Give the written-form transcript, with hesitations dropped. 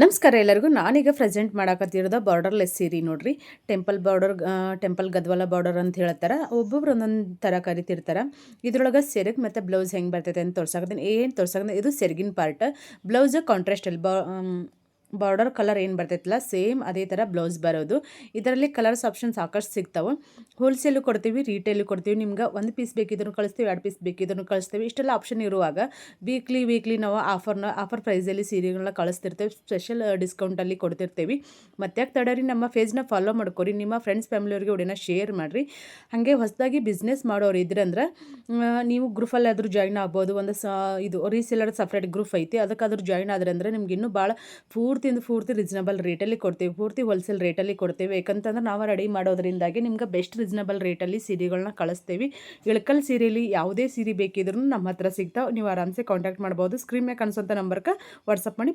ನಮಸ್ಕಾರ ಎಲ್ಲರಿಗೂ. ನಾನೀಗ ಪ್ರೆಸೆಂಟ್ ಮಾಡಾಕತ್ತಿರೋದು ಬಾರ್ಡರ್ಲೆಸ್ ಸೀರೆ ನೋಡ್ರಿ. ಟೆಂಪಲ್ ಗದ್ವಾಲ ಬಾರ್ಡರ್ ಅಂತ ಹೇಳ್ತಾರೆ. ಒಬ್ಬೊಬ್ರು ಒಂದೊಂದು ಥರ ಕರಿತಿರ್ತಾರೆ. ಇದ್ರೊಳಗೆ ಸೆರಗು ಮತ್ತು ಬ್ಲೌಸ್ ಹೆಂಗೆ ಬರ್ತೈತೆ ಅಂತ ತೋರ್ಸಾಕತ್ತೀನಿ. ಇದು ಸೆರಗಿನ ಪಾರ್ಟ್. ಬ್ಲೌಸ್ ಕಾಂಟ್ರಾಸ್ಟ್ ಅಲ್ಲಿ ಬಾರ್ಡರ್ ಕಲರ್ ಏನು ಬರ್ತೈತಲ್ಲ ಸೇಮ್ ಅದೇ ಥರ ಬ್ಲೌಸ್ ಬರೋದು. ಇದರಲ್ಲಿ ಕಲರ್ಸ್ ಆಪ್ಷನ್ ಸಾಕಷ್ಟು ಸಿಗ್ತಾವೆ. ಹೋಲ್ಸೇಲು ಕೊಡ್ತೀವಿ, ರಿಟೇಲು ಕೊಡ್ತೀವಿ. ನಿಮ್ಗೆ ಒಂದು ಪೀಸ್ ಬೇಕಿದ್ರು ಕಳಿಸ್ತೀವಿ, 2 ಪೀಸ್ ಬೇಕಿದ್ರು ಕಳಿಸ್ತೀವಿ. ಇಷ್ಟೆಲ್ಲ ಆಪ್ಷನ್ ಇರುವಾಗ ವೀಕ್ಲಿ ನಾವು ಆಫರ್ ಪ್ರೈಸಲ್ಲಿ ಸೀರೆಗಳನ್ನ ಕಳಿಸ್ತಿರ್ತೇವೆ. ಸ್ಪೆಷಲ್ ಡಿಸ್ಕೌಂಟಲ್ಲಿ ಕೊಡ್ತಿರ್ತೀವಿ. ಯಾಕೆ ತಡರಿ, ನಮ್ಮ ಪೇಜ್ನ ಫಾಲೋ ಮಾಡ್ಕೊರಿ, ನಿಮ್ಮ ಫ್ರೆಂಡ್ಸ್ ಫ್ಯಾಮಿಲಿಯವ್ರಿಗೆ ವಿಡಿಯೋನ ಶೇರ್ ಮಾಡಿರಿ. ಹಾಗೆ ಹೊಸದಾಗಿ ಬಿಸ್ನೆಸ್ ಮಾಡೋರು ಇದ್ರಂದ್ರೆ ನೀವು ಗ್ರೂಪಲ್ಲಿ ಆದರೂ ಜಾಯ್ನ್ ಆಗ್ಬೋದು. ಇದು ರೀಸೇಲರ್ ಸಪ್ರೇಟ್ ಗ್ರೂಪ್ ಐತಿ, ಅದಕ್ಕಾದ್ರೂ ಜಾಯ್ನ್ ಆದ್ರೆ ಅಂದರೆ ನಿಮ್ಗೆ ಇನ್ನೂ ಭಾಳ ಪೂರ್ತಿ ರೀಸನಬಲ್ ರೇಟಲ್ಲಿ ಕೊಡ್ತೀವಿ. ಪೂರ್ತಿ ಹೋಲ್ಸೇಲ್ ರೇಟಲ್ಲಿ ಕೊಡ್ತೀವಿ. ಯಾಕಂತಂದ್ರೆ ನಾವು ರೆಡಿ ಮಾಡೋದ್ರಿಂದಾಗಿ ನಿಮ್ಗೆ ಬೆಸ್ಟ್ ರೀಸನಬಲ್ ರೇಟಲ್ಲಿ ಸೀರೆಗಳನ್ನ ಕಳಿಸ್ತೀವಿ. ಇಳಕಲ್ ಸೀರೆಯಲ್ಲಿ ಯಾವುದೇ ಸೀರೆ ಬೇಕಿದ್ರೂ ನಮ್ಮ ಹತ್ರ ಸಿಗ್ತಾವೆ. ನೀವು ಆರಾಮ್ಸೆ ಕಾಂಟ್ಯಾಕ್ಟ್ ಮಾಡ್ಬೋದು. ಸ್ಕ್ರೀನ್ ಮೇಲೆ ಕಾಣಿಸೋಂಥ ನಂಬರ್ಗೆ ವಾಟ್ಸಪ್ ಮಾಡಿ